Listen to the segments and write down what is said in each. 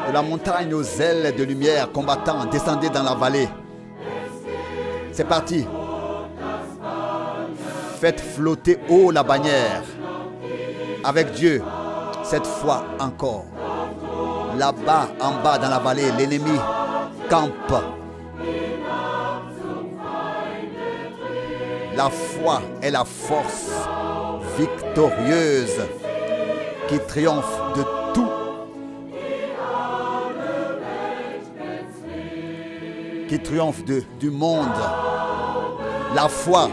De la montagne aux ailes de lumière, combattants, descendez dans la vallée. C'est parti. Faites flotter haut la bannière. Avec Dieu, cette fois encore. Là-bas, en bas dans la vallée, l'ennemi campe. La foi est la force victorieuse qui triomphe de tout. Qui triomphe du monde. La foi.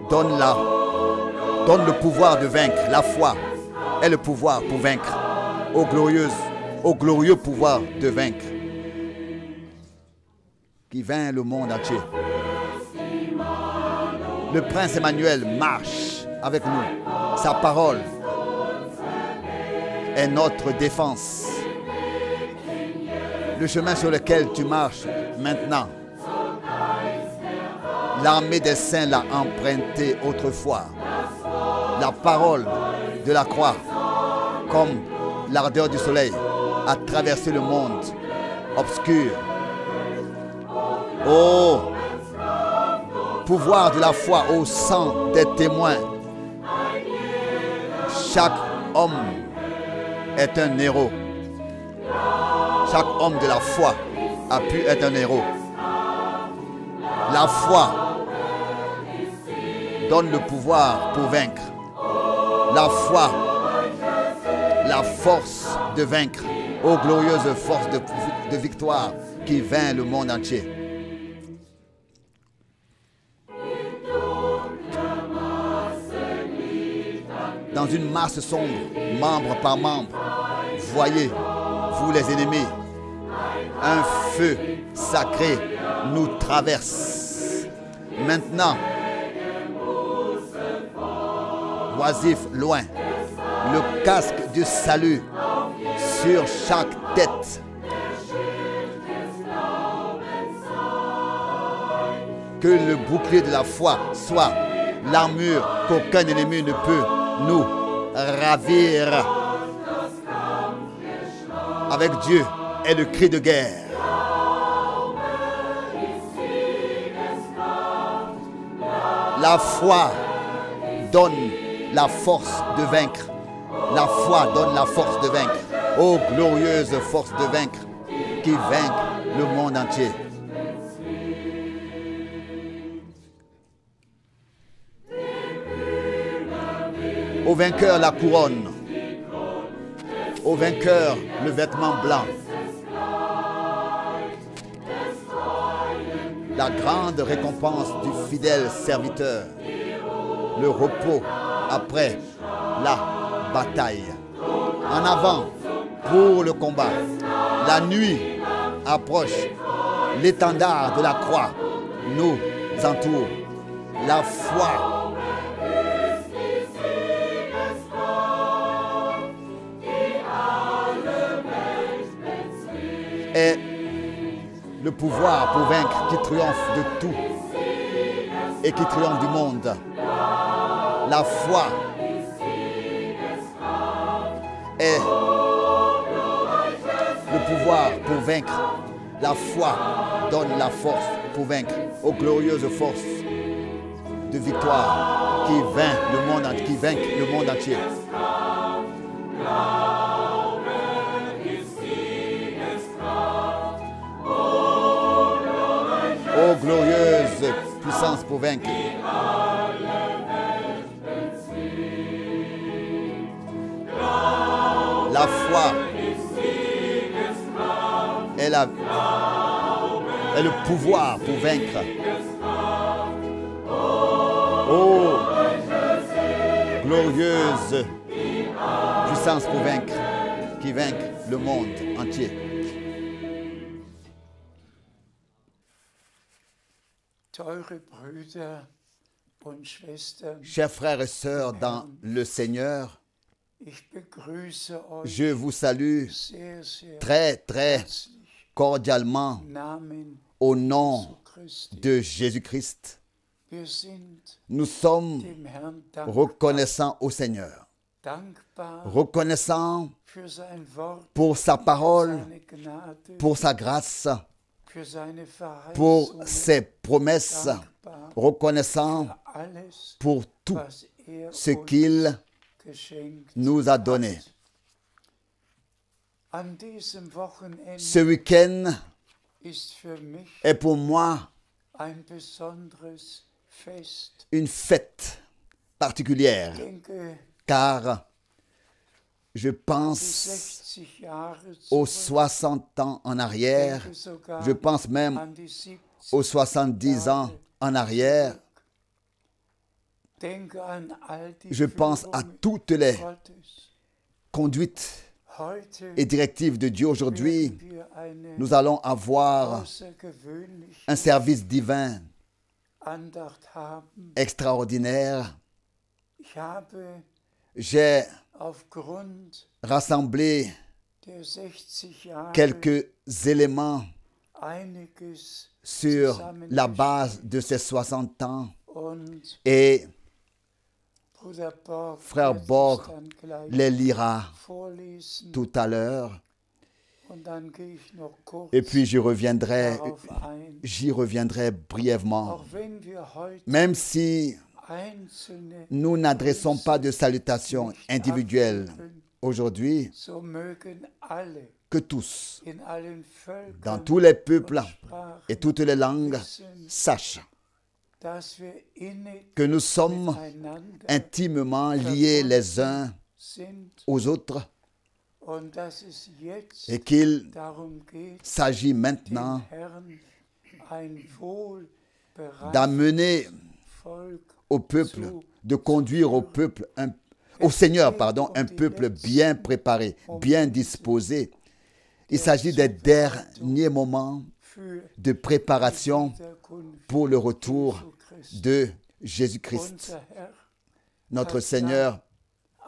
Donne-la. Donne le pouvoir de vaincre. La foi est le pouvoir pour vaincre. Ô glorieux pouvoir de vaincre. Qui vainc le monde entier. Le prince Emmanuel marche avec nous. Sa parole est notre défense. Le chemin sur lequel tu marches maintenant, l'armée des saints l'a emprunté autrefois. La parole de la croix, comme l'ardeur du soleil, a traversé le monde obscur. Oh, pouvoir de la foi au sang des témoins. Chaque homme est un héros. Chaque homme de la foi a pu être un héros. La foi donne le pouvoir pour vaincre. La foi, la force de vaincre. Ô glorieuse force de victoire qui vainc le monde entier. Dans une masse sombre, membre par membre, voyez, vous les ennemis, un feu sacré nous traverse. Maintenant, oisif loin, le casque du salut sur chaque tête. Que le bouclier de la foi soit l'armure qu'aucun ennemi ne peut nous ravir. Avec Dieu est le cri de guerre. La foi donne la force de vaincre. La foi donne la force de vaincre. Ô glorieuse force de vaincre qui vainc le monde entier. Au vainqueur la couronne. Au vainqueur le vêtement blanc. La grande récompense du fidèle serviteur. Le repos après la bataille. En avant pour le combat. La nuit approche. L'étendard de la croix nous entoure. La foi est le pouvoir pour vaincre qui triomphe de tout et qui triomphe du monde. La foi est le pouvoir pour vaincre. La foi donne la force pour vaincre. Aux glorieuses forces de victoire qui vainc le monde entier. Ô glorieuse puissance pour vaincre. La foi est le pouvoir pour vaincre. Oh, glorieuse puissance pour vaincre, qui vainc le monde entier. Chers frères et sœurs dans le Seigneur, je vous salue très, très cordialement au nom de Jésus-Christ. Wir sind Nous sommes dem Herrn dankbar, reconnaissants au Seigneur, reconnaissants für sein Wort, pour sa parole, seine Gnade, pour sa grâce, für seine pour Verheißungen, ses promesses, dankbar reconnaissants für alles, pour tout was ce uns qu'il geschenkt nous a donné. hat. An diesem Wochenende Ce week-end ist für mich est pour moi ein besonderes Fest. une fête particulière, Ich denke, car je die pense 60 Jahre aux zurück, 60 ans en arrière, denke sogar je pense même an die 70 aux 70 ans en arrière, denke an all die je pense à Führungen toutes les Gottes. conduites Heute et directives de Dieu. Aujourd'hui, werden wir eine nous allons avoir außergewöhnliche un service divin Andacht haben. extraordinaire. Ich habe J'ai aufgrund rassemblé der 60 Jahre quelques éléments einiges sur la base de ces 60 ans und et Bruder Borg Frère wird es Borg dann gleich les lira vorlesen tout à l'heure. und dann gehe ich noch kurz Et puis j'y reviendrai brièvement. Auch wenn wir heute Même si einzelne nous n'adressons pas de salutations individuelles aujourd'hui, so mögen alle que tous, in allen dans Völkern tous les peuples Sprachen et toutes les langues, wissen, sachent dass wir innig que nous sommes miteinander intimement liés les uns sind aux autres und dass es jetzt et qu'il darum geht, s'agit dem maintenant Herrn ein wohlbereites d'amener Volk au peuple, de conduire au peuple, au Seigneur, un peuple bien préparé, bien disposé. Il s'agit des derniers moments für de préparation Wiederkunft pour le retour Jesu Christi. de Jésus-Christ. Unser Herr Notre Seigneur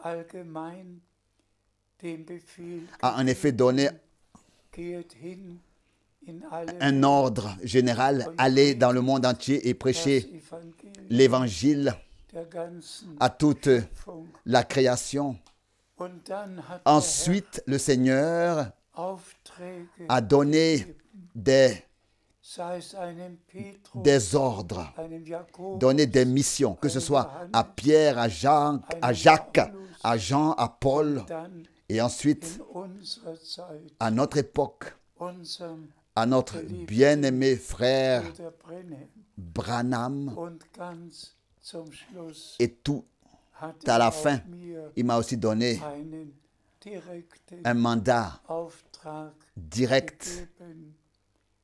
allgemein den Befehl a en effet donné geht hin in alle un ordre général, aller dans le monde entier et das prêcher Evangelium l'évangile der ganzen à toute Schöpfung. la création. Und dann hat Ensuite, le Seigneur der Herr Aufträge, a donné des sei es einem Petrus, des ordres, einem Jakobus, donner des missions, que ce soit à Pierre, à Jacques, à Jean, à Paul, dann et ensuite in unserer Zeit, à notre époque, unserem à notre bien-aimé frère Bruder Brennan. Branham, Und ganz zum Schluss et tout hat à la er fin, auch mir il m'a aussi donné einen direkten un mandat Auftrag direct gegeben,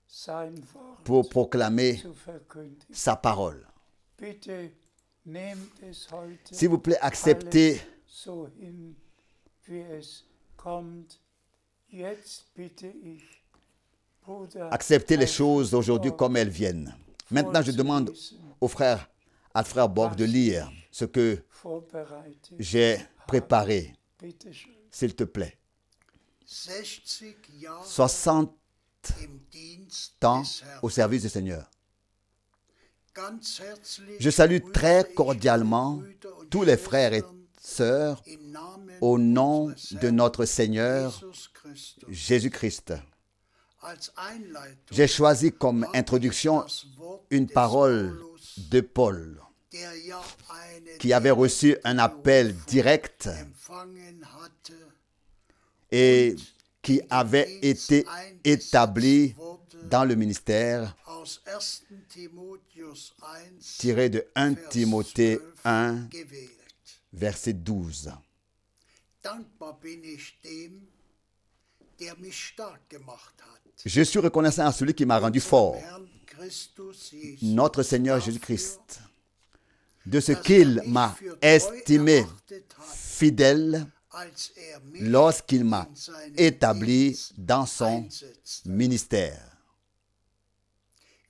sein Wort pour proclamer zu verkündigen. sa parole. Bitte nehmt es heute S'il vous plaît, acceptez so hin, wie es kommt. Jetzt bitte ich, Bruder, acceptez les choses aujourd'hui comme elles viennent. Maintenant, je demande au frère Borg de lire ce que vorbereitet. j'ai préparé, Bitte schön. s'il te plaît. 60 Jahre 60 im Dienst ans des Herrn. au service du Seigneur. Ganz herzlich Je salue grüße très ich cordialement die Brüder und tous les frères et Schwestern sœurs im Namen au nom unseres de Herrn notre Seigneur Jesus Christus. Jésus-Christ. Als Einleitung J'ai choisi comme habe ich introduction das Wort une des parole Paulus, de Paul, der ja eine qui avait reçu un appel direct empfangen hatte, et qui avait été établi dans le ministère, aus 1. Timotheus 1, tiré de 1 Vers Timothée 12 1, gewählt. verset 12. Dankbar bin ich dem, der mich stark gemacht hat. Je suis reconnaissant à celui qui m'a rendu fort, Herrn Christus Jesus, notre Seigneur Jésus-Christ, de ce qu'il m'a estimé fidèle als mich lorsqu'il m'a in seinen établi Dienst dans son einsetzte. ministère.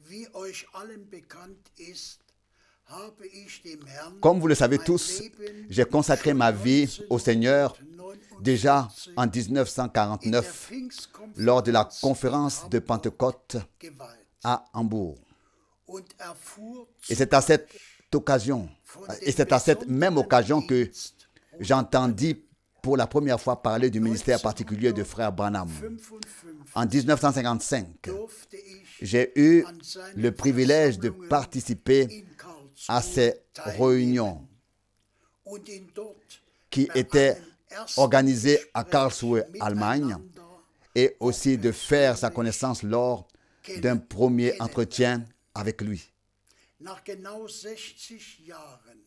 Wie euch allen bekannt ist, habe ich dem Herrn Comme vous le savez mein tous, Leben j'ai consacré ma vie au Seigneur 1949 déjà en in der 1949 Pfingstkonferenz lors de la conférence de Pentecôte geweiht. à Hambourg. und erfuhr Et c'est à cette occasion, et c'est à cette même occasion que j'entendis pour la première fois parler du ministère particulier de frère Branham. 1955 En 1955, durfte ich j'ai eu an seinen le privilège de Versammlungen participer in à Karlsruhe ces teilnehmen réunions und ihn dort qui bei étaient einem ersten organisées à Gespräch Karlsruhe, Allemagne, miteinander et aussi de faire sa connaissance lors d'un premier entretien avec lui. nach genau 60 Jahren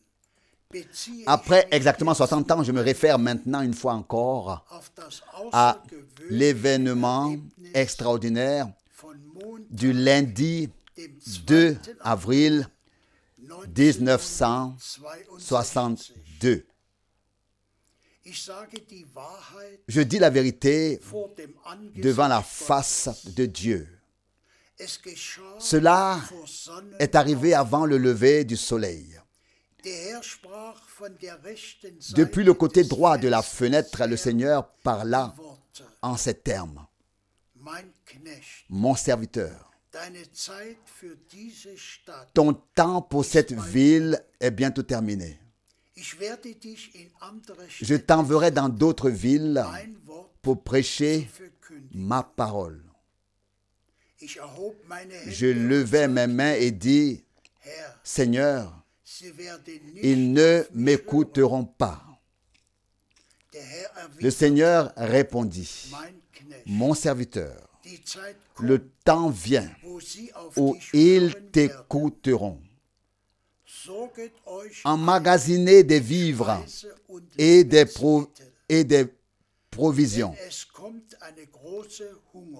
beziehe Après ich mich exactement jetzt 60 ans, je me réfère maintenant une fois encore auf das à außergewöhnliche l'événement Erlebnis extraordinaire von Montag, du lundi dem 2 2. avril 1962. 1962. Ich sage die Wahrheit Je dis la vérité vor dem Angesicht devant la Gottes. face de Dieu. Es geschah Cela vor Sonnenaufgang. est arrivé avant le lever du soleil. Der Herr sprach von der rechten Seite Depuis le côté des droit de la Fensters fenêtre, le her Seigneur parla die Worte: en ces termes. Mein Knecht, Mon serviteur, deine Zeit für diese Stadt, ton temps pour cette ville est bientôt terminé. ich werde dich in andere Je Städte t'enverrai dans d'autres villes mein Wort pour prêcher verkündigen. ma parole. Ich erhob meine Hände Je und levai mes sagte: mains et dis, Herr, Seigneur, sie werden nicht ils ne auf mich hören. m'écouteront pas. Der Herr Le erwiderte: Seigneur répondit, Mein Knecht, mon serviteur, die Zeit le kommt, temps vient wo sie auf où dich ils hören werden. t'écouteront. Sorget euch Emmagasiner des vivres Speise und et des, Lebensmittel, et des provisions, denn es kommt eine große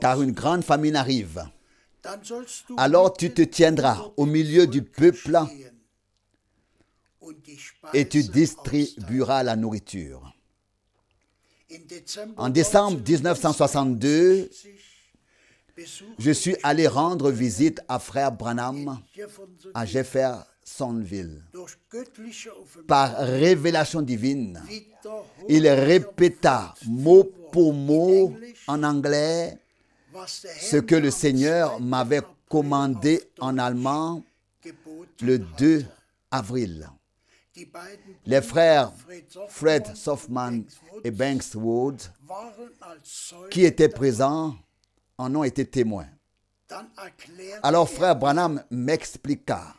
car une Hungersnot. grande famine arrive. Dann sollst du Alors tu te mitten tiendras unter au dem milieu du Volke peuple stehen und die et tu Speise distribueras la nourriture. austeilen. En décembre 1962, je suis allé rendre visite à frère Branham à Jeffersonville. Par révélation divine, il répéta mot pour mot en anglais ce que le Seigneur m'avait commandé en allemand le 2 avril. Les frères Fred Softman et Banks Wood, qui étaient présents, en ont été témoins. Alors frère Branham m'expliqua: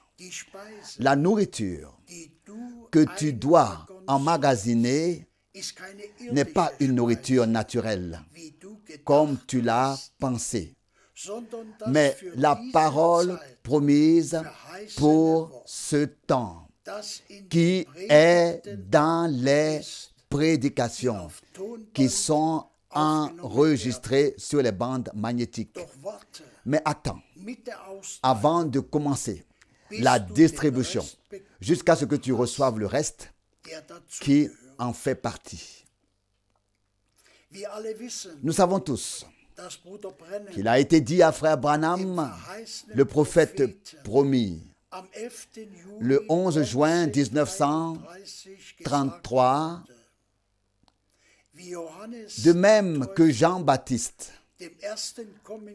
la nourriture que tu dois emmagasiner n'est pas une nourriture naturelle, comme tu l'as pensé, mais la parole promise pour ce temps, qui est dans les prédications qui sont enregistrées sur les bandes magnétiques. Mais attends, avant de commencer la distribution, jusqu'à ce que tu reçoives le reste qui en fait partie. Nous savons tous qu'il a été dit à frère Branham, le prophète promis, le 11 juin 1933, de même que Jean-Baptiste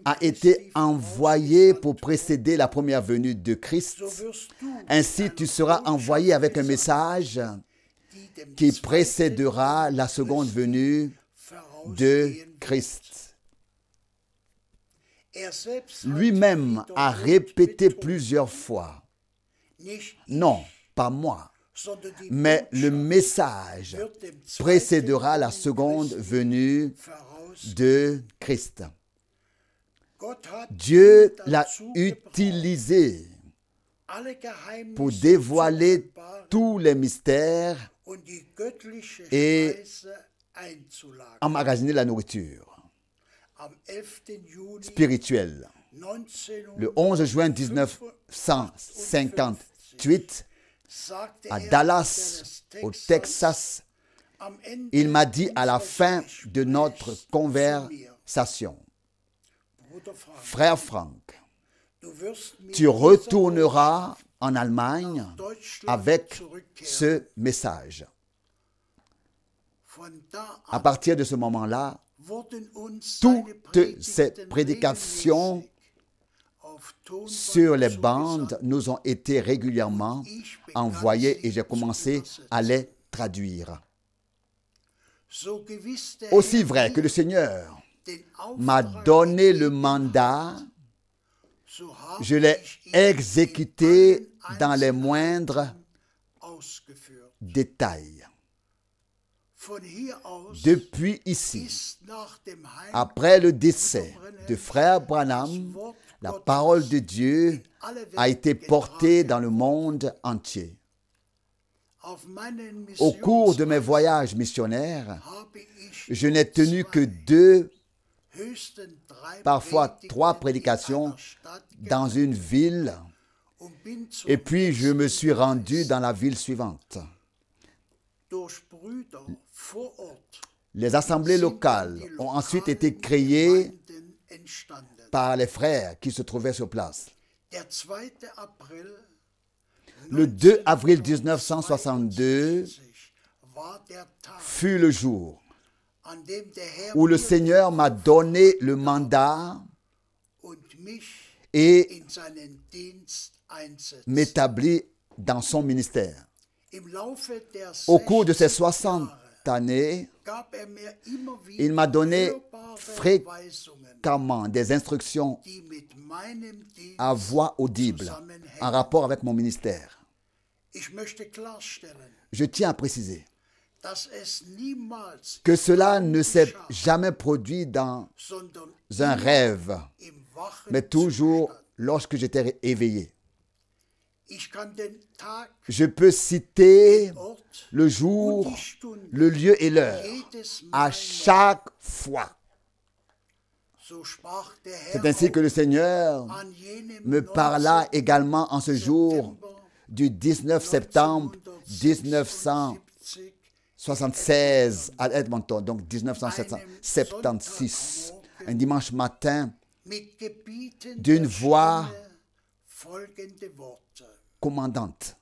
a été envoyé pour précéder la première venue de Christ, ainsi tu seras envoyé avec un message qui précédera la seconde venue de Christ. Lui-même a répété plusieurs fois, non, pas moi, mais le message précédera la seconde venue de Christ. Dieu l'a utilisé pour dévoiler tous les mystères et emmagasiner la nourriture spirituelle. Le 11 juin 1958, à Dallas, au Texas, il m'a dit à la fin de notre conversation: Frère Frank, tu retourneras en Allemagne avec ce message. À partir de ce moment-là, toutes ces prédications sur les bandes nous ont été régulièrement envoyées et j'ai commencé à les traduire. Aussi vrai que le Seigneur m'a donné le mandat, je l'ai exécuté dans les moindres détails. Depuis ici, après le décès de frère Branham, la parole de Dieu a été portée dans le monde entier. Au cours de mes voyages missionnaires, je n'ai tenu que 2, parfois 3 prédications dans une ville, et puis je me suis rendu dans la ville suivante. Les assemblées locales ont ensuite été créées par les frères qui se trouvaient sur place. Le 2 avril 1962 fut le jour où le Seigneur m'a donné le mandat et m'établit dans son ministère. Au cours de ces 60 années, il m'a donné fréquemment des instructions à voix audible en rapport avec mon ministère. Je tiens à préciser que cela ne s'est jamais produit dans un rêve, mais toujours lorsque j'étais éveillé. Je peux citer le jour, le lieu et l'heure à chaque fois. C'est ainsi que le Seigneur me parla également en ce jour du 19 septembre 1976 à Edmonton, donc 1976, un dimanche matin, d'une voix commandante.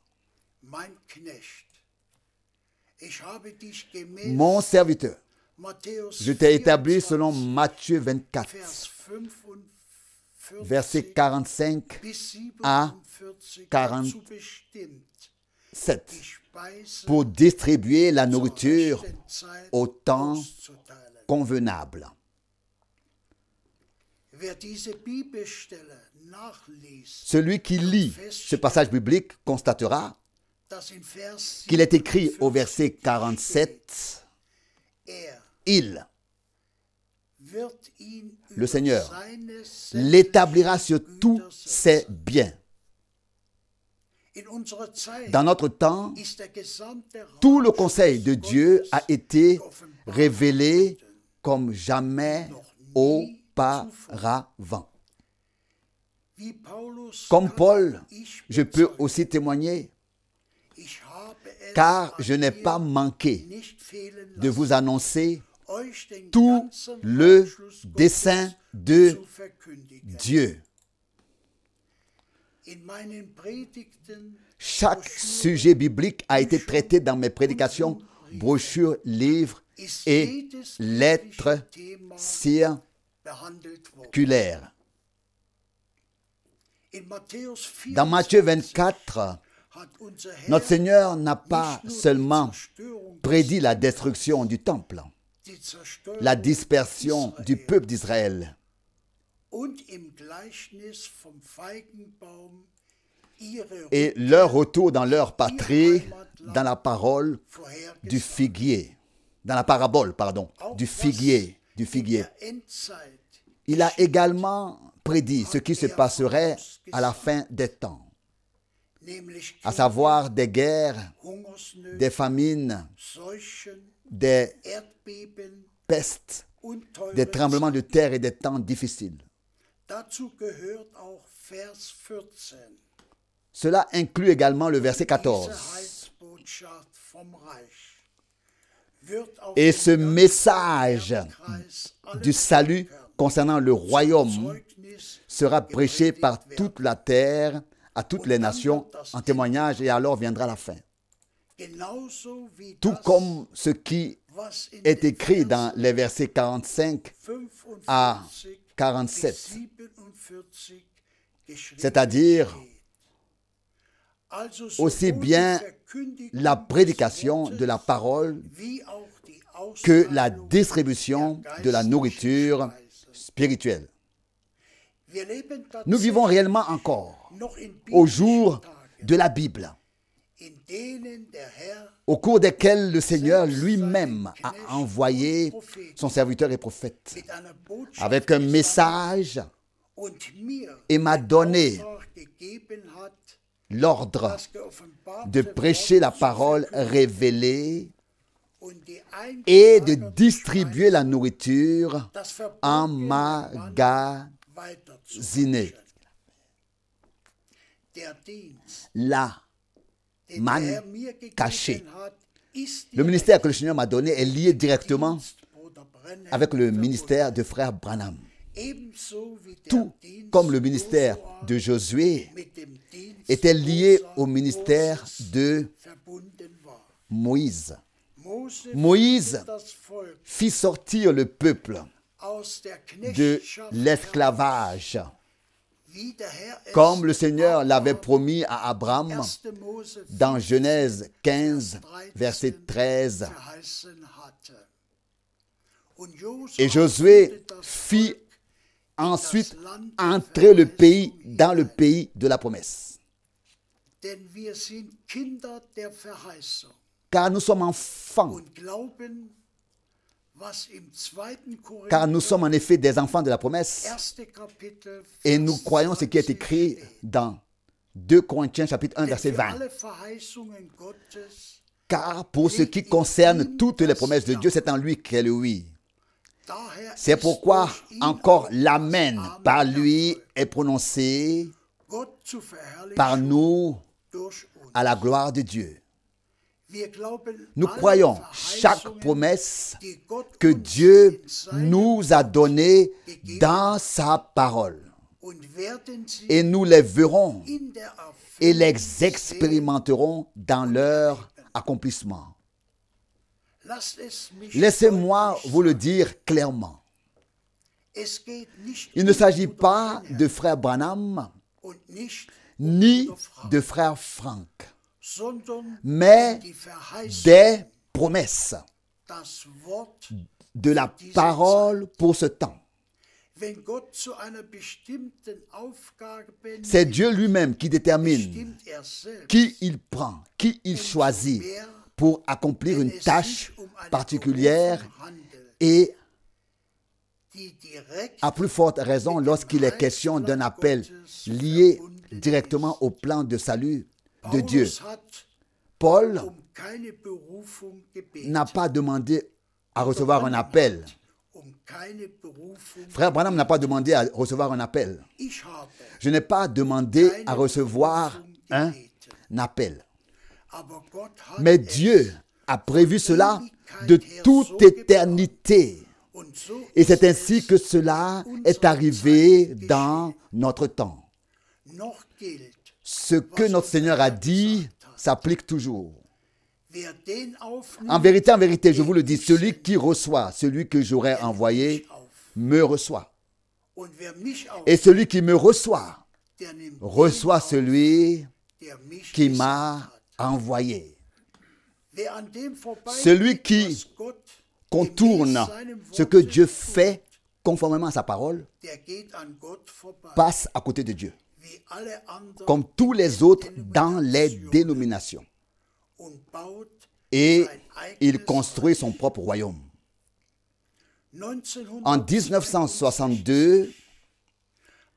Mon serviteur, je t'ai établi selon Matthieu 24, versets 45 à 47, pour distribuer la nourriture au temps convenable. Celui qui lit ce passage biblique constatera qu'il est écrit au verset 47, il, le Seigneur, l'établira sur tous ses biens. Dans notre temps, tout le conseil de Dieu a été révélé comme jamais auparavant. Comme Paul, je peux aussi témoigner, car je n'ai pas manqué de vous annoncer tout le dessein de Dieu. Chaque sujet biblique a été traité dans mes prédications, brochures, livres et lettres circulaires. Dans Matthieu 24, notre Seigneur n'a pas seulement prédit la destruction du temple, la dispersion du peuple d'Israël, et leur retour dans leur patrie dans la parole du figuier, dans la parabole, du figuier. Il a également prédit ce qui se passerait à la fin des temps, à savoir des guerres, des famines, des pestes, des tremblements de terre et des temps difficiles. Cela inclut également le verset 14. Et ce message du salut concernant le royaume sera prêché par toute la terre, à toutes les nations, en témoignage, et alors viendra la fin. Tout comme ce qui est écrit dans les versets 45 à 47. geschrieben c'est-à-dire steht. Also aussi sowohl bien die Verkündigung la des prédication de la Wortes parole wie auch die que la Austeilung distribution der de la geistlichen nourriture Speisen. spirituelle. Wir leben Nous vivons tatsächlich réellement encore noch in au biblischen jour Tagen, de la Bible, in denen der Herr au cours desquels le Seigneur lui-même a envoyé son serviteur et prophète mit einer Botschaft avec un gesandt message und mir et m'a den donné Auftrag gegeben hat, l'ordre das geoffenbarte de prêcher la Wort zu parole verkündigen révélée und die et de eingelagerte distribuer la Speise, nourriture das verbotene emmagasinée. Manna weiterzureichen. Der Dienst, La den der manne Herr mir gegeben cachée. hat, ist Le ministère que le Seigneur m'a donné est lié directement avec avec le ministère de frère Branham. Ebenso wie der Tout Dienst comme le ministère Josua de Josué mit dem Dienst était lié Moses au ministère de verbunden war. Moïse. Mose Moïse führte das Volk fit sortir le peuple aus der de Knechtschaft l'esclavage, wie der Herr es comme le Seigneur Abraham, l'avait promis à Abraham 1. Mose dans 4, Genèse 15, verset 13. verheißen hatte. Und Josua Et Josué führte das fit Volk ensuite entrer le pays dans le pays de la promesse. Denn wir sind Kinder der Verheißung Car nous sommes enfants, und glauben, was im 2. car nous Korinther sommes en effet des enfants de la promesse. 1. Kapitel Et nous Vers croyons ce qui est 20 écrit steht. dans 2 Corinthiens chapitre 1 Denn verset für 20. alle Verheißungen Gottes, Car pour ce qui concerne toutes les promesses de Dieu, c'est en lui qu'est le oui. daher C'est ist pourquoi durch ihn encore auch l'Amen das Amen par lui erfolgt, est prononcé Gott zu verherrlichen par nous durch uns. à la gloire de Dieu. Wir glauben Nous alle croyons chaque Verheißungen, promesse die Gott que uns Dieu in seinem nous a donnée dans sa parole. und werden sie Et nous les verrons in der et Erfüllung les sehen. expérimenterons dans leur accomplissement. Lasst es mich Laissez-moi deutlich vous le sagen. dire clairement. Es geht nicht Il ne um s'agit Bruder pas Branham de frère Branham und nicht ni Bruder Frank, de frère Frank, sondern mais die Verheißung, des promesses das Wort. de la parole pour ce temps. Wenn Gott zu einer bestimmten Aufgabe C'est Dieu lui-même qui détermine bestimmt selbst, qui il prend, qui il choisit mehr, pour accomplir wenn une es tâche sich eine particulière Berufung handelt, et die direkt à plus forte raison lorsqu'il est question d'un appel lié directement au plan de salut de Dieu. Paulus hat Paul keine Berufung gebeten. n'a pas demandé à recevoir un appel. Keine Berufung. Frère Branham n'a pas demandé à recevoir un appel. Ich habe Je n'ai pas demandé keine à recevoir Berufung un gebeten. appel. Aber Gott hat Mais es Dieu a prévu cela de Ewigkeit her toute so geplant. éternité. Und so Et c'est ist ainsi es que cela in est unserer arrivé Zeit dans geschehen. notre temps. Noch gilt, Ce que notre Seigneur a dit s'applique toujours. wer den aufnimmt, En vérité, je vous le dis, celui qui reçoit, celui que j'aurais envoyé, me reçoit. und wer mich Et celui qui me reçoit, der nimmt reçoit den auf, celui der mich qui gesandt m'a hat. envoyé. Wer an dem vorbeigeht, Celui qui was Gott Contourne gemäß seinem ce que Worte Dieu tut, fait conformément à sa parole, der geht an Gott vorbei, passe à côté de Dieu, wie alle anderen comme tous les autres dans les dénominations. und baut Et sein il eigenes construit son propre royaume. En 1962, 1962,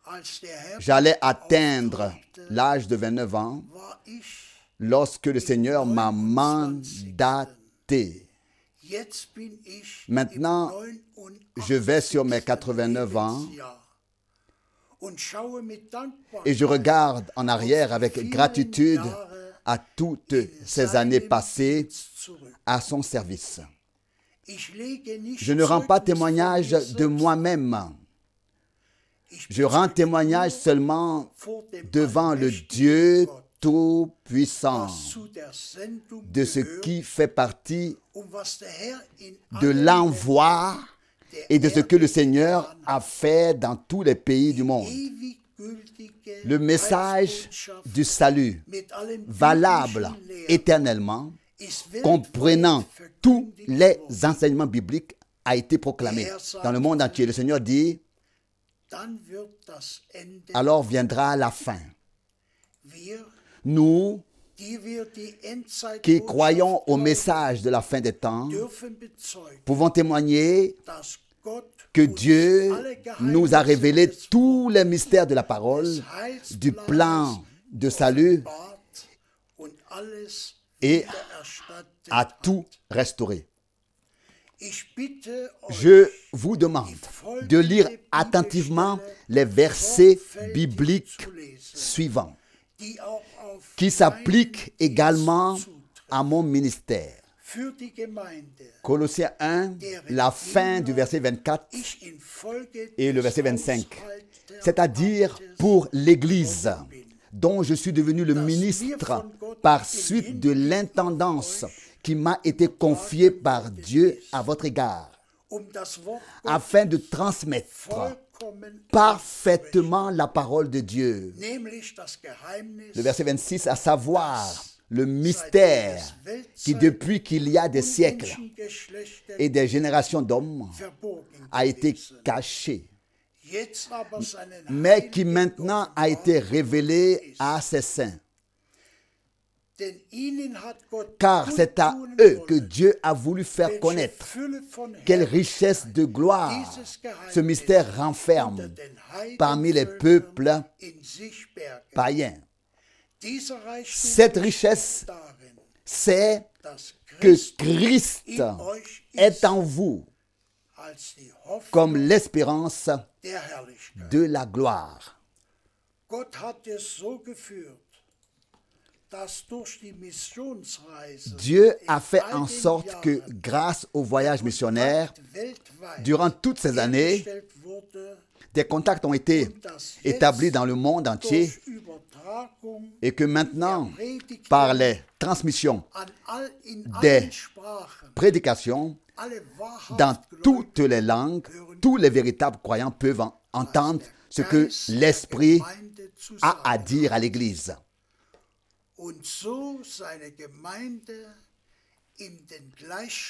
als der Herr j'allais atteindre l'âge de 29 ans war ich, lorsque le Seigneur m'a mandaté. jetzt bin ich Maintenant, im 89. je vais sur mes 89 ans Lebensjahr und schaue mit Dankbarkeit et je regarde en arrière avec viele gratitude Jahre à toutes in ces seinem années passées Dienst zurück. à son service. Ich lege nicht Je ne rends pas Zeugnis von témoignage mir de selbst, moi-même. ich Je rends témoignage seulement vor dem devant le allmächtigen Dieu Gott, Tout-Puissant, was zu der Sendung de ce gehört qui fait partie und was der Herr in de allen l'envoi der et de ce que le Erde Seigneur getan a fait dans tous les pays du hat. monde. Ewig le message du salut, valable éternellement, comprenant tous les enseignements bibliques, a été proclamé dans le monde entier. Le Seigneur dit, alors viendra la fin. Nous, qui croyons au message de la fin des temps, pouvons témoigner que Dieu nous a révélé tous les mystères de la parole, du plan de salut et a tout restauré. Je vous demande de lire attentivement les versets bibliques suivants qui s'appliquent également à mon ministère. Colossiens 1, la fin du verset 24 et le verset 25, c'est-à-dire pour l'Église dont je suis devenu le ministre par suite de l'intendance qui m'a été confiée par Dieu à votre égard, afin de transmettre parfaitement la parole de Dieu. Le verset 26, à savoir le mystère qui depuis qu'il y a des siècles et des générations d'hommes a été caché, mais qui maintenant a été révélé à ses saints. Car c'est à eux que Dieu a voulu faire connaître quelle richesse de gloire ce mystère renferme parmi les peuples païens. Cette richesse, c'est que Christ est en vous comme l'espérance de la gloire. Dieu a fait en sorte que, grâce au voyage missionnaire, durant toutes ces années, des contacts ont été établis dans le monde entier et que maintenant, par les transmissions des prédications, dans toutes les langues, tous les véritables croyants peuvent entendre ce que l'Esprit a à dire à l'Église.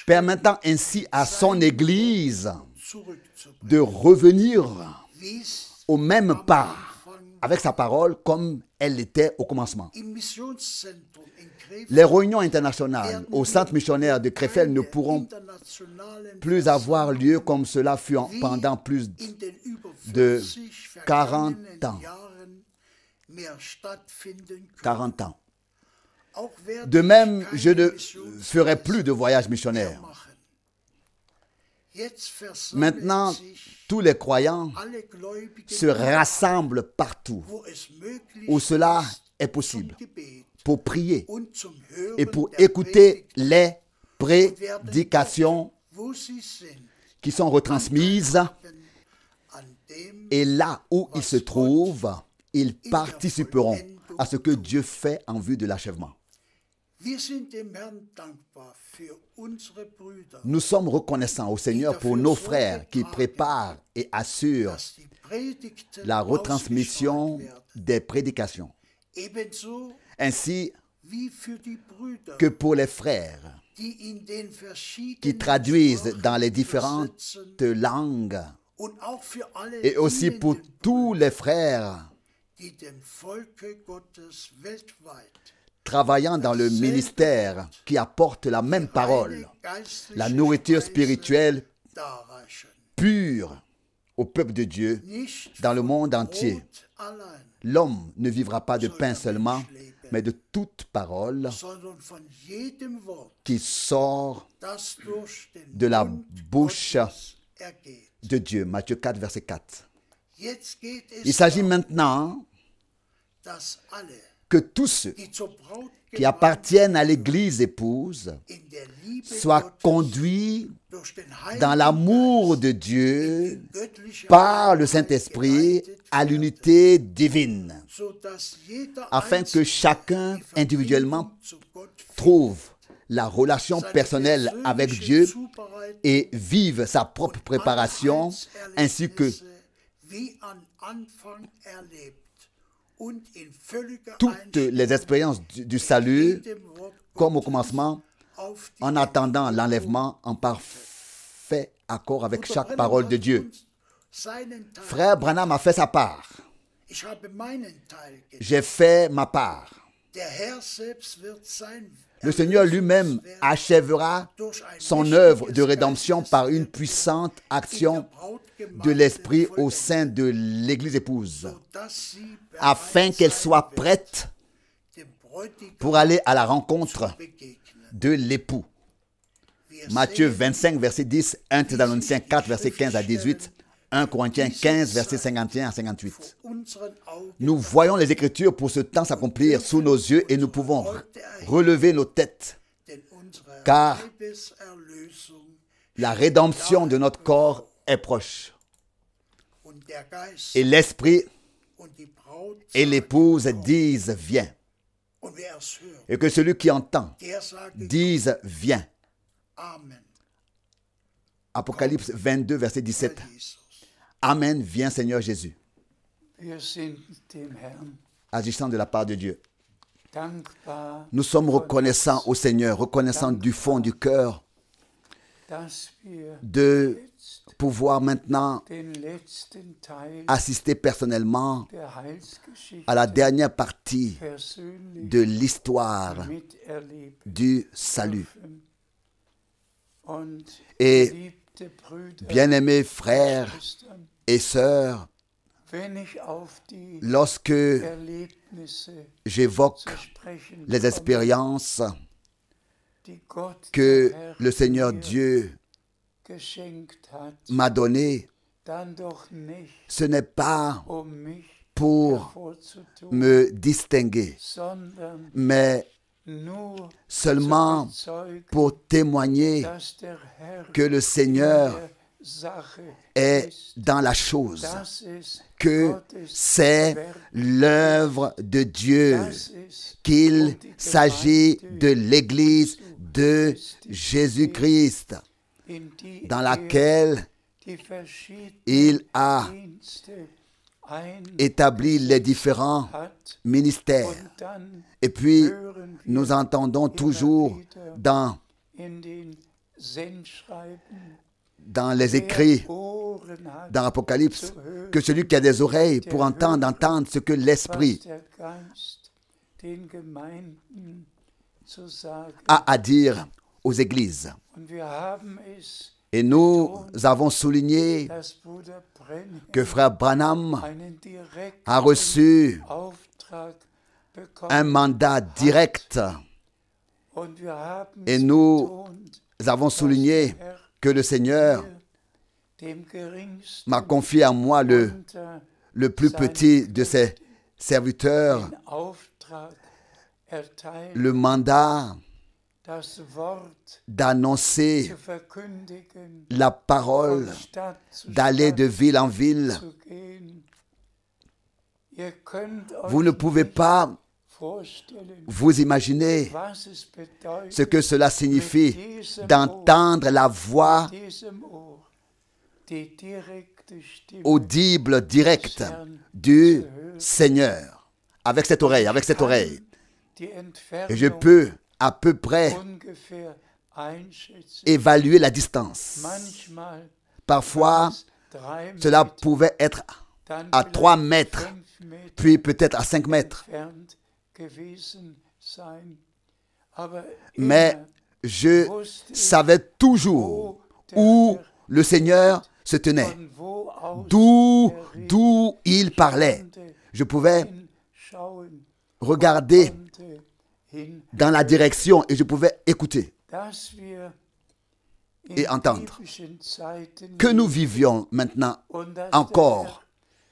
Permettant ainsi à son Église de revenir au même pas avec sa parole comme elle l'était au commencement. Les réunions internationales au centre missionnaire de Krefeld ne pourront plus avoir lieu comme cela fut pendant plus de 40 ans. 40 ans. De même, je ne ferai plus de voyage missionnaire. Maintenant, tous les croyants se rassemblent partout où cela est possible pour prier et pour écouter les prédications qui sont retransmises. Et là où ils se trouvent, ils participeront à ce que Dieu fait en vue de l'achèvement. Nous sommes reconnaissants au Seigneur pour nos frères qui préparent et assurent la retransmission des prédications, ainsi que pour les frères qui traduisent dans les différentes langues, et aussi pour tous les frères travaillant dans le ministère qui apporte la même parole, la nourriture spirituelle pure au peuple de Dieu dans le monde entier. L'homme ne vivra pas de pain seulement, mais de toute parole qui sort de la bouche de Dieu. Matthieu 4, verset 4. Il s'agit maintenant que tous ceux qui appartiennent à l'Église épouse soient conduits dans l'amour de Dieu par le Saint-Esprit à l'unité divine, afin que chacun individuellement trouve la relation personnelle avec Dieu et vive sa propre préparation, ainsi que Anfang erlebt und in völliger toutes les expériences du salut, comme au commencement, auf die en attendant l'enlèvement en parfait accord avec chaque parole de Dieu. seinen Teil. Frère Branham a fait sa part. Ich habe meinen Teil getan. J'ai fait ma part. Der Herr selbst wird sein Le Seigneur lui-même achèvera son œuvre de rédemption par une puissante action de l'Esprit au sein de l'Église épouse, afin qu'elle soit prête pour aller à la rencontre de l'époux. Matthieu 25, verset 10, 1 Thessaloniciens 4, verset 15 à 18, 1 Corinthiens 15, verset 51 à 58. Nous voyons les Écritures pour ce temps s'accomplir sous nos yeux et nous pouvons relever nos têtes, car la rédemption de notre corps est proche. Et l'Esprit et l'épouse disent « Viens ». Et que celui qui entend dise « Viens ». Apocalypse 22, verset 17. Amen, viens Seigneur Jésus. Wir sind dem Herrn Agissant de la part de Dieu. dankbar, Nous sommes reconnaissants au Seigneur, reconnaissants du fond du cœur dass wir de pouvoir maintenant den letzten Teil assister personnellement der Heilsgeschichte à la dernière partie persönlich de l'histoire miterleben du salut. dürfen. Und Et geliebte Brüder bien-aimés frères und Schwestern, et sœurs, wenn ich auf die lorsque Erlebnisse j'évoque zu sprechen les komme, expériences die Gott que der Herr le Seigneur mir Dieu geschenkt hat, m'a données, dann doch nicht, ce n'est pas mich pour hervorzutun, me distinguer, sondern mais nur seulement zu bezeugen, pour témoigner dass der Herr que le in Seigneur der Sache est ist, dans la chose, dass es que Gottes c'est Werk l'œuvre de Dieu, dass es qu'il s'agit de l'Église de Jésus-Christ, in die dans laquelle die verschiedenen il a Dienste établi les différents hat. ministères. Und dann Et puis, hören wir nous entendons toujours dans in den Sendschreiben, dans les écrits, wer Ohren hat, dans l'Apocalypse, zu hören, que celui qui a des oreilles pour entendre ce que was l'Esprit der Geist den Gemeinden zu sagen. a à dire aux églises. Und wir haben es, Et nous avons souligné dass Bruder Brennan que frère Branham einen direkten a reçu Auftrag bekommen un mandat direct. und wir haben Et es nous betont, avons souligné que le Seigneur dem geringsten m'a confié à moi unter le plus petit de ses serviteurs, den Auftrag erteilt, le mandat das Wort d'annoncer zu verkündigen, la parole, von Stadt zu d'aller de Stadt ville en ville. zu gehen. Ihr könnt Vous ne euch pouvez nicht pas vorstellen, vous imaginer was es bedeutet, ce que cela signifie d'entendre la voix mit diesem Ohr die direkte Stimme audible, directe du Seigneur. Avec cette oreille, avec cette oreille. die Et je Entfernung peux à peu près ungefähr einschätzen. évaluer la distance. Manchmal Parfois, 3 cela Meter, pouvait être dann à vielleicht 3 mètres, 5 Meter puis peut-être à 5 mètres. entfernt gewesen sein. Aber Mais immer je wusste ich, savais toujours où le Seigneur se tenait, von wo aus d'où il parlait. Je pouvais hinschauen regarder konnte, hin, dans la direction et je pouvais écouter dass wir in et entendre. biblischen Zeiten Que nous vivions maintenant und dass encore der Herr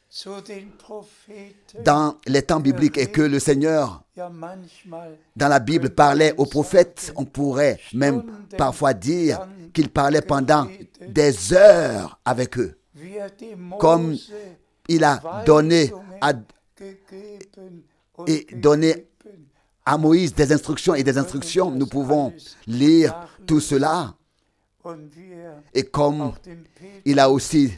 zu den Propheten dans les temps bibliques et que le Seigneur, ja manchmal dans la Bible, parlait aux prophètes, on pourrait même parfois dire qu'il parlait pendant des heures avec eux. wie dem Comme Mose il a donné gegeben et und donné gegeben. à Moïse des instructions et des instructions. Nous pouvons lire tout cela. Und wir Et comme auch den Petrus il a aussi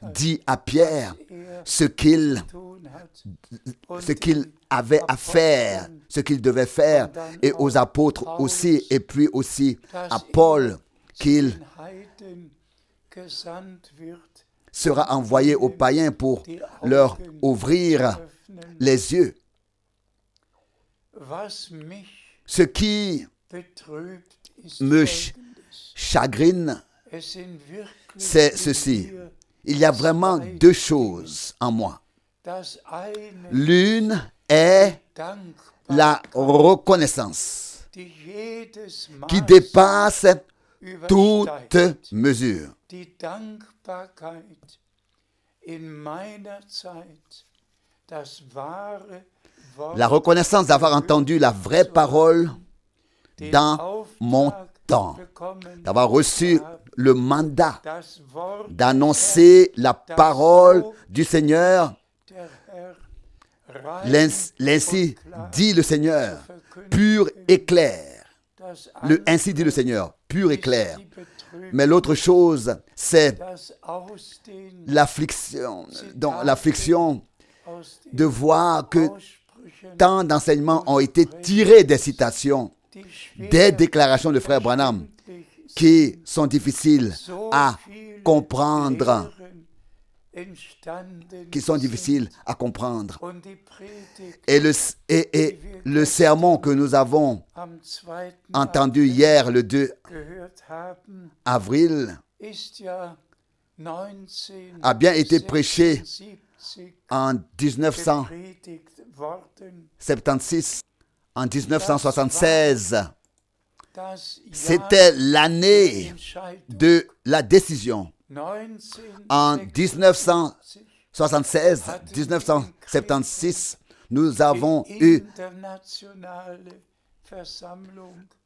dit à Pierre ce qu'il avait à faire, ce qu'il devait faire, et aux apôtres aussi, et puis aussi à Paul, qu'il sera envoyé aux païens pour leur ouvrir les yeux. Ce qui me chagrine, c'est ceci. Il y a vraiment deux choses en moi. L'une est la reconnaissance qui dépasse toute mesure. La reconnaissance d'avoir entendu la vraie parole dans mon temps, d'avoir reçu le mandat d'annoncer la parole du Seigneur. L'ainsi dit le Seigneur, pur et clair. Ainsi dit le Seigneur, pur et clair. Mais l'autre chose, c'est l'affliction. Donc, l'affliction de voir que tant d'enseignements ont été tirés des citations, des déclarations de frère Branham, qui sont difficiles à comprendre, Et le sermon que nous avons entendu hier, le 2 avril, a bien été prêché en 1976, en 1976. C'était l'année de la décision. En 1976, 1976, nous avons eu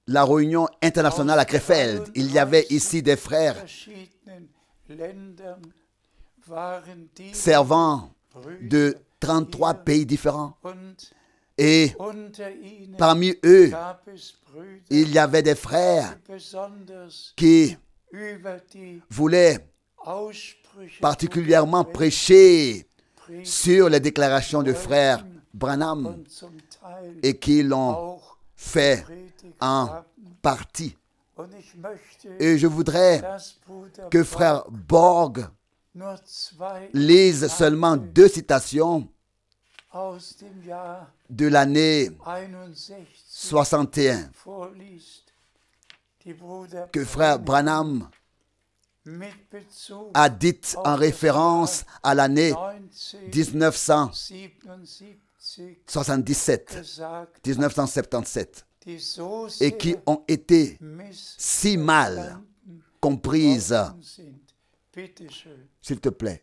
la réunion internationale à Krefeld. Il y avait ici des frères servant de 33 pays différents. Et parmi eux, il y avait des frères qui voulaient particulièrement prêcher sur les déclarations de frère Branham et qui l'ont fait en partie. Et je voudrais que frère Borg lise seulement 2 citations de l'année 61 que frère Branham a dites en référence à l'année 1977 et qui ont été si mal comprises. S'il te plaît.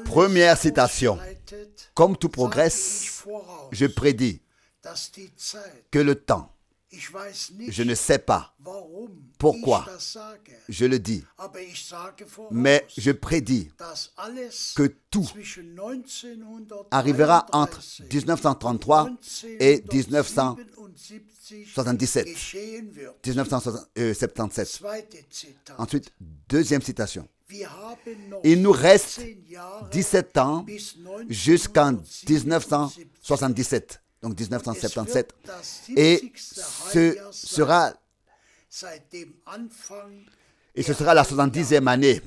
Première citation. Comme tout progresse, je prédis que le temps, je ne sais pas pourquoi je le dis, mais je prédis que tout arrivera entre 1933 et 1977. 1977. Ensuite, deuxième citation. Il nous reste 17 ans jusqu'en 1977. Donc 1977. Et ce sera la 70e année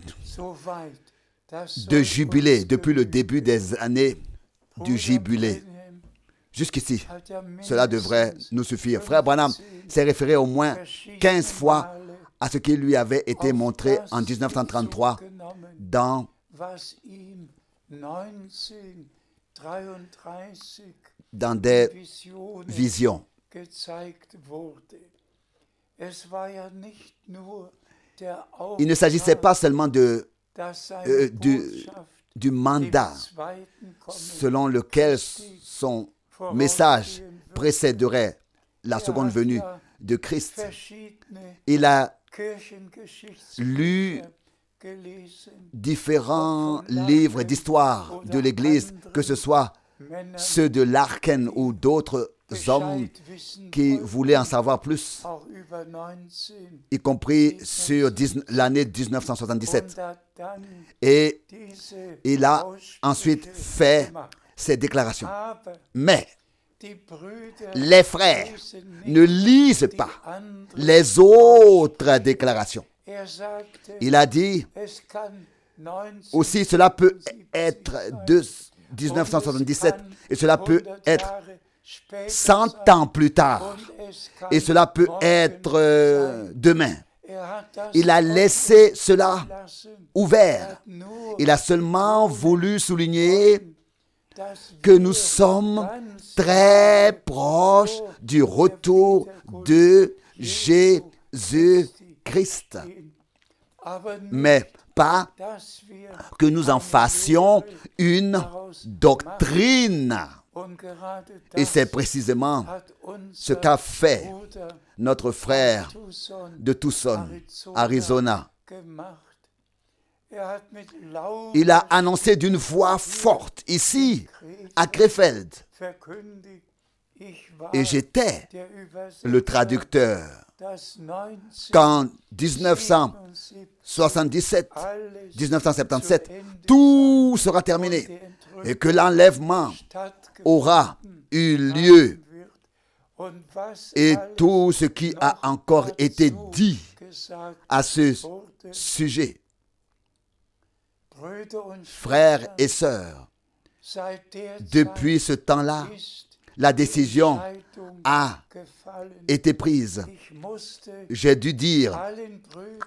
de jubilé, depuis le début des années du jubilé. Jusqu'ici, cela devrait nous suffire. Frère Branham s'est référé au moins 15 fois à ce qui lui avait été montré en 1933 dans des visions. Il ne s'agissait pas seulement du mandat selon lequel son message précéderait la seconde venue de Christ. Il a lu différents livres d'histoire de l'Église, que ce soit Männern ceux de Larken ou d'autres hommes Bescheid wissen qui wollten, voulaient en savoir plus, auch über 19. y compris sur l'année 1977. Und hat dann Et diese il a Aussprüche ensuite fait gemacht. ces déclarations. Aber Mais die Brüder les frères lesen ne nicht lisent die pas anderen. les autres déclarations. Er sagte, Il a dit es kann 19 aussi, cela peut être de 1977 et cela peut être 100 ans plus tard et cela peut être demain. Il a laissé cela ouvert. Il a seulement voulu souligner que nous sommes très proches du retour de Jésus-Christ. Mais pas que nous en fassions une doctrine. Et c'est précisément ce qu'a fait notre frère de Tucson, Arizona. Il a annoncé d'une voix forte ici, à Krefeld. Et j'étais le traducteur. Qu'en 1977, tout sera terminé et que l'enlèvement aura eu lieu. Et tout ce qui a encore été dit à ce sujet, frères et sœurs, depuis ce temps-là, la décision a été prise. J'ai dû dire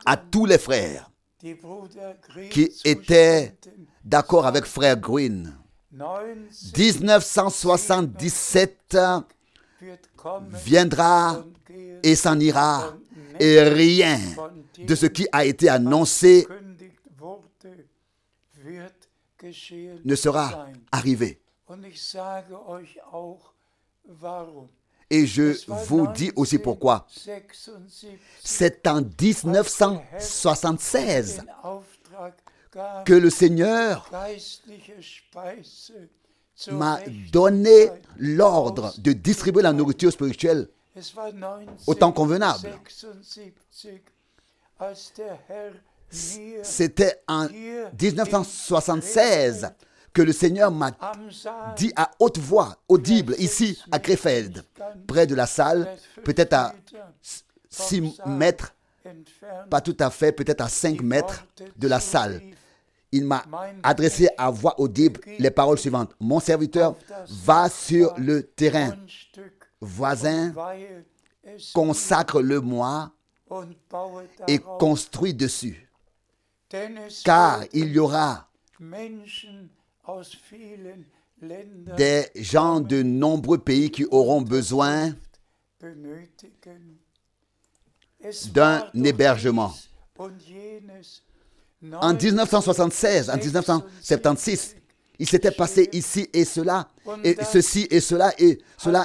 à tous les frères qui étaient d'accord avec frère Green, 1977 viendra et s'en ira, et rien de ce qui a été annoncé ne sera arrivé. Et je vous dis aussi pourquoi. C'est en 1976 que le Seigneur m'a donné l'ordre de distribuer la nourriture spirituelle au temps convenable. C'était en 1976 que le Seigneur m'a dit à haute voix, audible, ici à Krefeld, près de la salle, peut-être à 6 mètres, pas tout à fait, peut-être à 5 mètres de la salle. Il m'a adressé à voix audible les paroles suivantes. Mon serviteur va sur le terrain voisin, consacre-le-moi et construis dessus. Car il y aura des gens de nombreux pays qui auront besoin d'un hébergement. En 1976, en 1976, il s'était passé ici et cela, et ceci et cela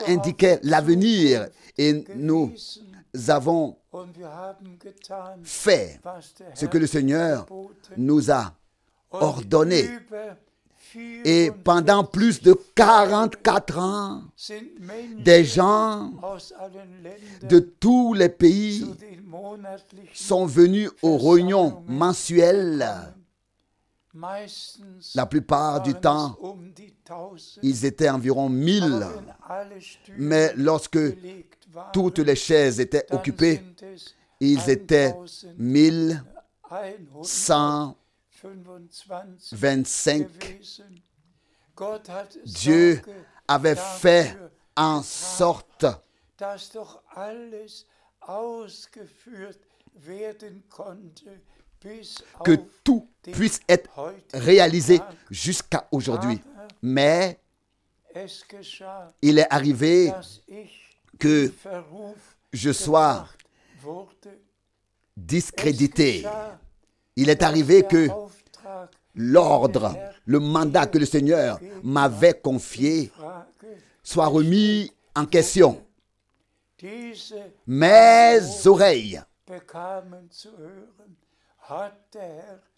indiquait l'avenir. Et nous avons fait ce que le Seigneur nous a ordonné. Et pendant plus de 44 ans, des gens de tous les pays sont venus aux réunions mensuelles. La plupart du temps, ils étaient environ 1000. Mais lorsque toutes les chaises étaient occupées, ils étaient 1125. Dieu avait fait en sorte que tout puisse être réalisé jusqu'à aujourd'hui. Mais il est arrivé que je sois discrédité. Il est arrivé que l'ordre, le mandat que le Seigneur m'avait confié soit remis en question. Mes oreilles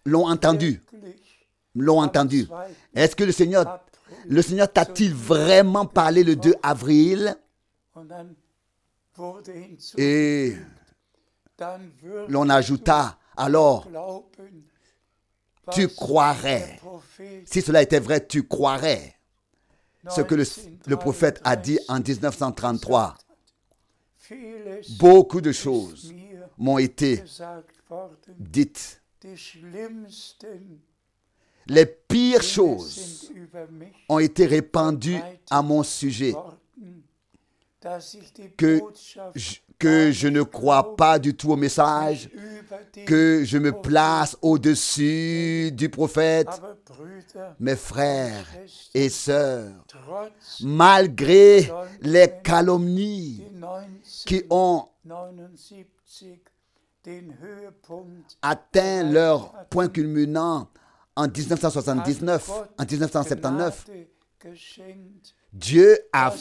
l'ont entendu. Est-ce que le Seigneur le Seigneur t'a-t-il vraiment parlé le 2 avril? Et l'on ajouta, alors, tu croirais. Si cela était vrai, tu croirais. Ce que le prophète a dit en 1933. Beaucoup de choses m'ont été dites. Les pires choses ont été répandues à mon sujet. Que je ne crois pas du tout au message, que je me place au-dessus du prophète. Mes frères et sœurs, malgré les calomnies qui ont atteint leur point culminant en 1979, en 1979, Dieu a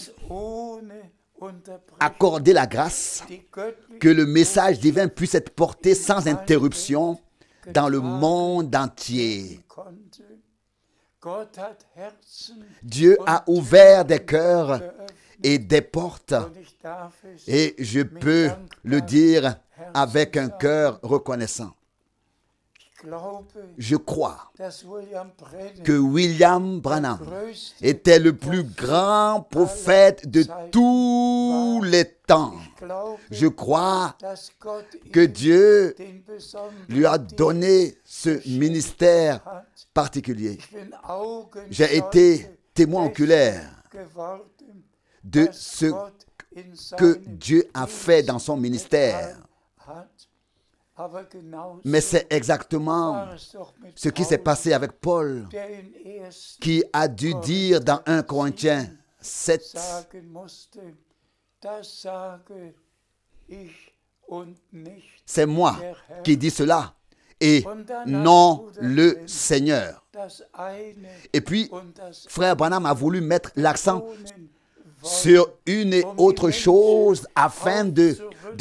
accordé la grâce que le message divin puisse être porté sans interruption dans le monde entier. Dieu a ouvert des cœurs et des portes, et je peux le dire avec un cœur reconnaissant. Je crois que William Branham était le plus grand prophète de tous les temps. Je crois que Dieu lui a donné ce ministère particulier. J'ai été témoin oculaire de ce que Dieu a fait dans son ministère. Mais c'est exactement ce qui s'est passé avec Paul, qui a dû dire dans 1 Corinthiens 7, c'est moi qui dis cela, et non le Seigneur. Et puis, frère Branham a voulu mettre l'accent sur une et autre chose afin de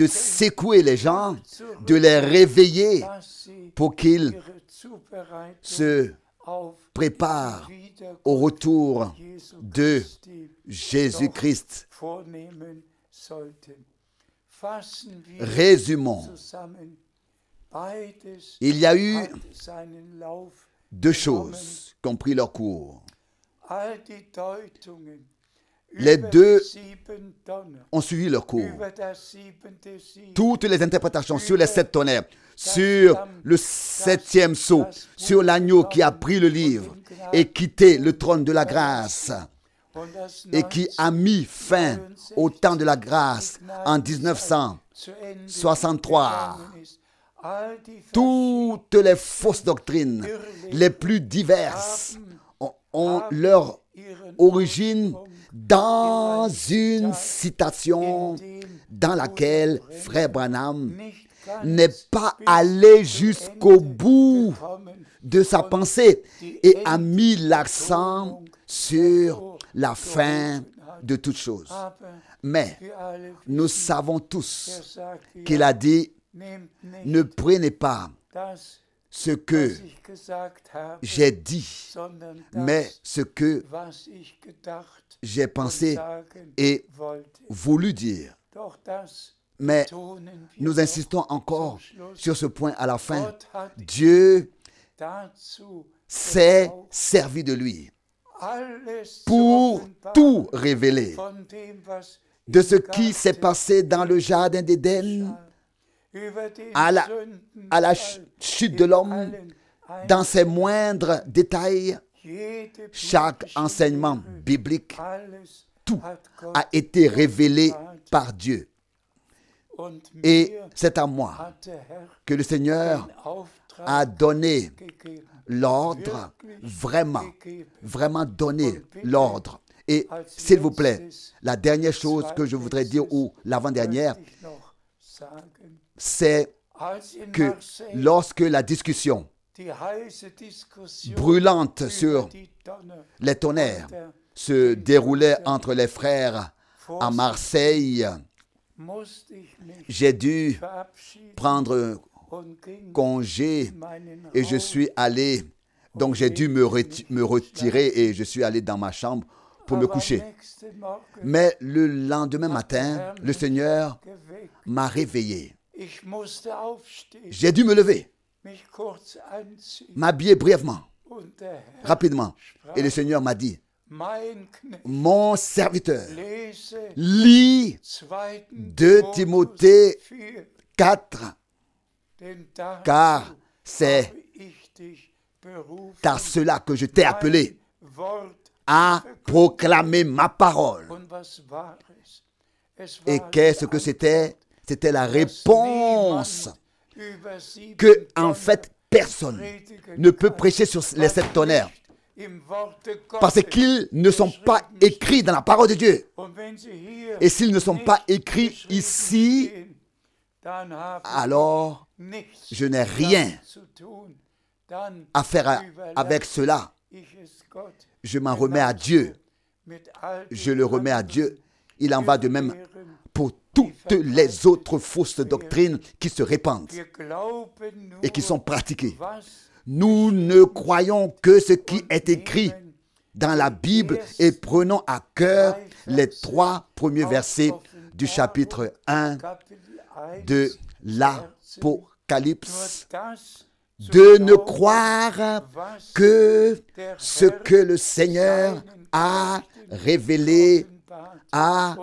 secouer les gens, de les réveiller pour qu'ils se préparent au retour de Jésus-Christ. Résumons. Il y a eu deux choses qui ont pris leur cours. Les deux ont suivi leur cours. Toutes les interprétations sur les 7 tonnerres, sur le 7e sceau, sur l'agneau qui a pris le livre et quitté le trône de la grâce et qui a mis fin au temps de la grâce en 1963. Toutes les fausses doctrines, les plus diverses, ont leur origine dans une citation dans laquelle frère Branham n'est pas allé jusqu'au bout de sa pensée et a mis l'accent sur la fin de toutes choses. Mais nous savons tous qu'il a dit: ne prenez pas ce que j'ai dit, mais ce que j'ai pensé et voulu dire. Mais nous insistons encore sur ce point à la fin. Dieu s'est servi de lui pour tout révéler de ce qui s'est passé dans le jardin d'Éden, à la chute de l'homme, dans ses moindres détails. Chaque enseignement biblique, tout a été révélé par Dieu. Et c'est à moi que le Seigneur a donné l'ordre, vraiment donné l'ordre. Et s'il vous plaît, la dernière chose que je voudrais dire, ou l'avant-dernière, c'est que lorsque la discussion brûlante sur les tonnerres se déroulait entre les frères à Marseille, j'ai dû prendre congé et je suis allé Donc j'ai dû me retirer et je suis allé dans ma chambre pour me coucher. Mais le lendemain matin, le Seigneur m'a réveillé. J'ai dû me lever, m'habiller brièvement, rapidement. Et le Seigneur m'a dit, mon serviteur, lis 2 Timothée 4, car c'est à cela que je t'ai appelé à proclamer ma parole. Et qu'est-ce que c'était? C'était la réponse que, en fait, personne ne peut prêcher sur les 7 tonnerres parce qu'ils ne sont pas écrits dans la parole de Dieu. Et s'ils ne sont pas écrits ici, alors je n'ai rien à faire avec cela. Je m'en remets à Dieu. Je le remets à Dieu. Il en va de même pour toutes les autres fausses doctrines qui se répandent et qui sont pratiquées. Nous ne croyons que ce qui est écrit dans la Bible et prenons à cœur les 3 premiers versets du chapitre 1 de l'Apocalypse, de ne croire que ce que le Seigneur a révélé à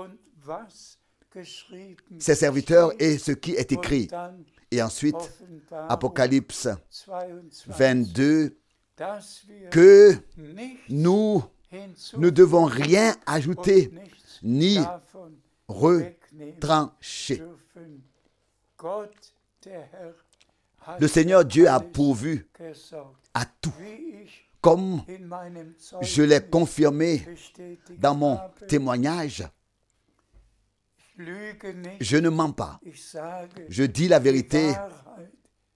ses serviteurs et ce qui est écrit. Et ensuite, Apocalypse 22, que nous ne devons rien ajouter ni retrancher. Le Seigneur Dieu a pourvu à tout, comme je l'ai confirmé dans mon témoignage. Je ne mens pas. Je dis la vérité,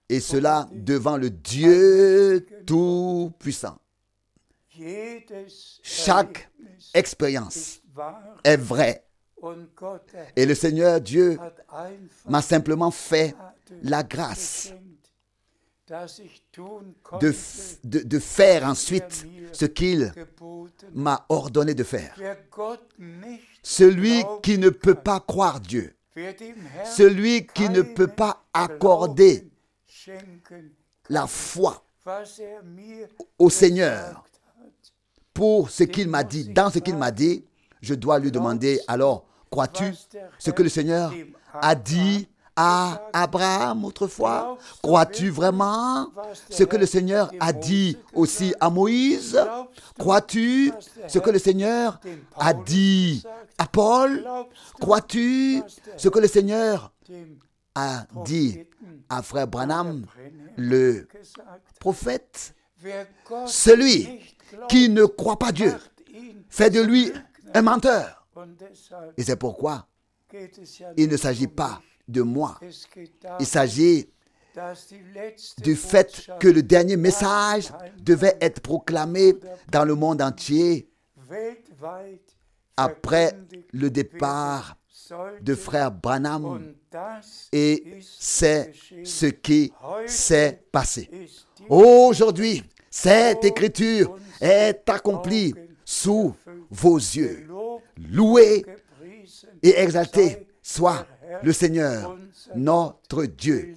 et cela devant le Dieu Tout-Puissant. Chaque expérience est vraie. Et le Seigneur Dieu m'a simplement fait la grâce de faire ensuite ce qu'il m'a ordonné de faire. Celui qui ne peut pas croire Dieu, celui qui ne peut pas accorder la foi au Seigneur pour ce qu'il m'a dit, dans ce qu'il m'a dit, je dois lui demander, alors, crois-tu ce que le Seigneur a dit à Abraham autrefois? Crois-tu vraiment ce que le Seigneur a dit aussi à Moïse? Crois-tu ce que le Seigneur a dit à Paul? Crois-tu ce que le Seigneur a dit à frère Branham, le prophète? Celui qui ne croit pas Dieu fait de lui un menteur. Et c'est pourquoi il ne s'agit pas de moi. Il s'agit du fait que le dernier message devait être proclamé dans le monde entier après le départ de frère Branham. Et c'est ce qui s'est passé. Aujourd'hui, cette écriture est accomplie sous vos yeux. Loué et exalté soit le Seigneur, notre Dieu.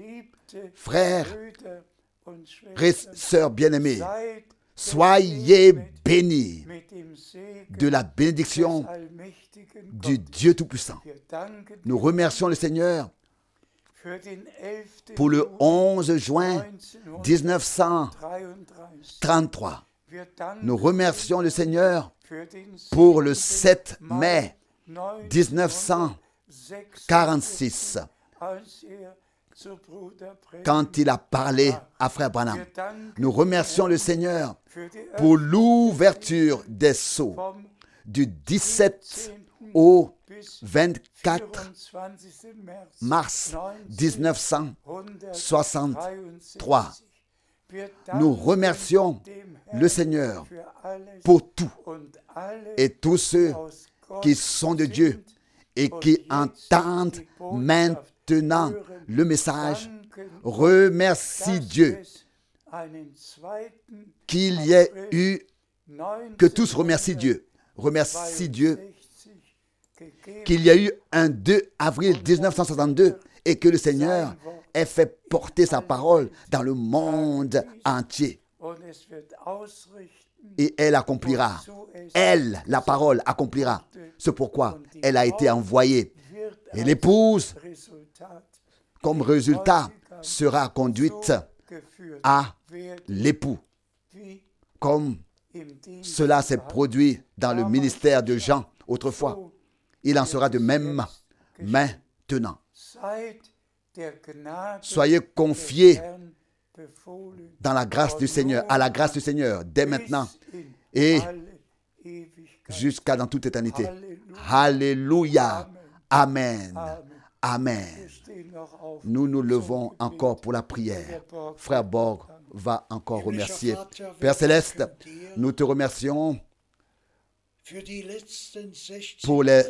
Frères et sœurs bien-aimés, soyez bénis de la bénédiction du Dieu Tout-Puissant. Nous remercions le Seigneur pour le 11 juin 1933. Nous remercions le Seigneur pour le 7 mai 1946, quand il a parlé à frère Branham. Nous remercions le Seigneur pour l'ouverture des sceaux du 17 au 24 mars 1963. Nous remercions le Seigneur pour tout et tous ceux qui sont de Dieu et qui entendent maintenant le message. Remercie Dieu qu'il y ait eu, que tous remercient Dieu. Remercie Dieu qu'il y a eu un 2 avril 1962 et que le Seigneur ait fait porter sa parole dans le monde entier. Et elle accomplira. Elle, la parole, accomplira. C'est pourquoi elle a été envoyée. Et l'épouse, comme résultat, sera conduite à l'époux. Comme cela s'est produit dans le ministère de Jean autrefois. Il en sera de même maintenant. Soyez confiés dans la grâce du Seigneur, à la grâce du Seigneur, dès maintenant et jusqu'à dans toute éternité. Alléluia. Amen. Amen. Nous nous levons encore pour la prière. Frère Borg va encore remercier. Père Céleste, nous te remercions pour les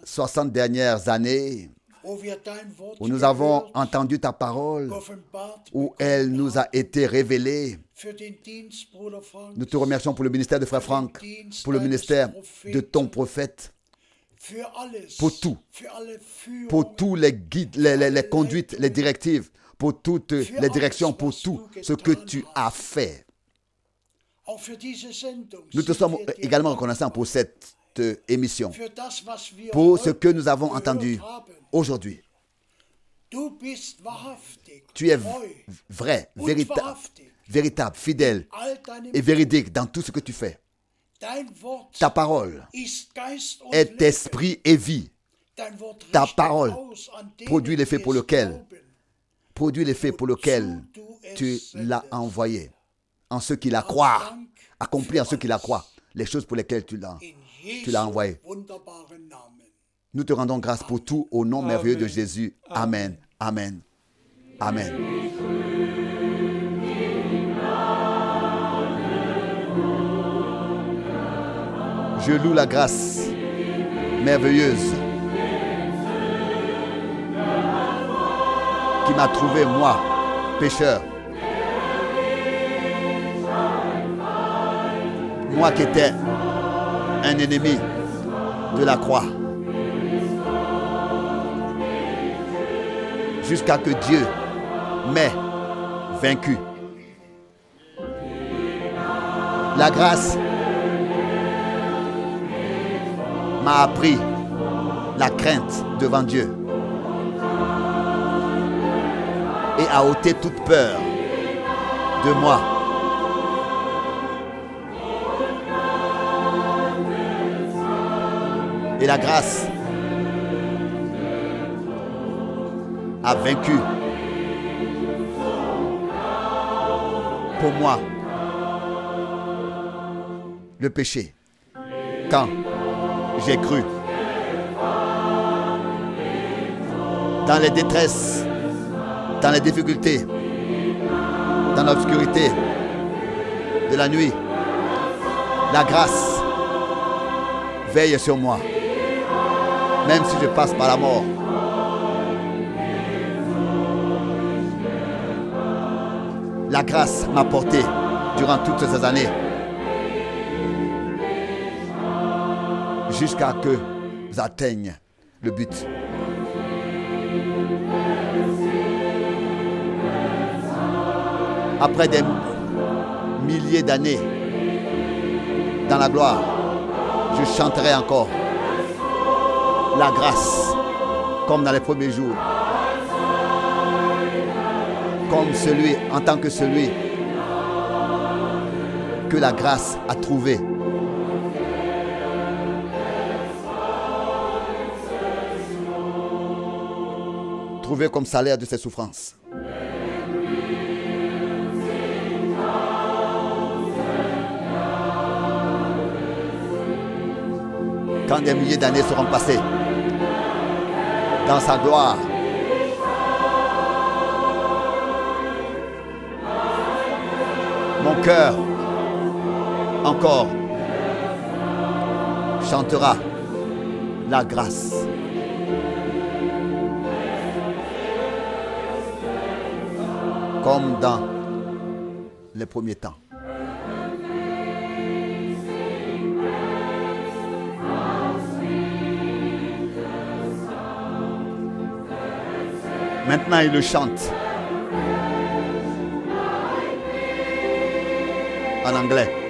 60 dernières années où nous avons entendu ta parole, où elle nous a été révélée. Nous te remercions pour le ministère de Frère Franck, pour le ministère de ton prophète, pour tout, pour tous les guides, les conduites, les directives, pour toutes les directions, pour tout ce que tu as fait. Nous te sommes également reconnaissants pour cette émission, pour ce que nous avons entendu aujourd'hui. Tu es vrai, véritable, fidèle et véridique dans tout ce que tu fais. Ta parole est esprit et vie. Ta parole produit l'effet pour lequel tu l'as envoyé. En ceux qui la croient, accompli en ceux qui la croient, les choses pour lesquelles tu l'as envoyé. Nous te rendons grâce pour tout au nom merveilleux de Jésus. Amen. Amen. Amen. Je loue la grâce merveilleuse qui m'a trouvé, moi, pécheur. Moi qui étais un ennemi de la croix. Jusqu'à que Dieu m'ait vaincu. La grâce m'a appris la crainte devant Dieu et a ôté toute peur de moi. Et la grâce a vaincu pour moi le péché quand j'ai cru. Dans les détresses, dans les difficultés, dans l'obscurité de la nuit, la grâce veille sur moi, même si je passe par la mort. La grâce m'a porté durant toutes ces années jusqu'à que j'atteigne le but. Après des milliers d'années dans la gloire, je chanterai encore la grâce comme dans les premiers jours, comme celui, en tant que celui que la grâce a trouvé. Trouvé comme salaire de ses souffrances. Quand des milliers d'années seront passées dans sa gloire, mon cœur encore chantera la grâce. Comme dans les premiers temps. Maintenant, il le chante en anglais.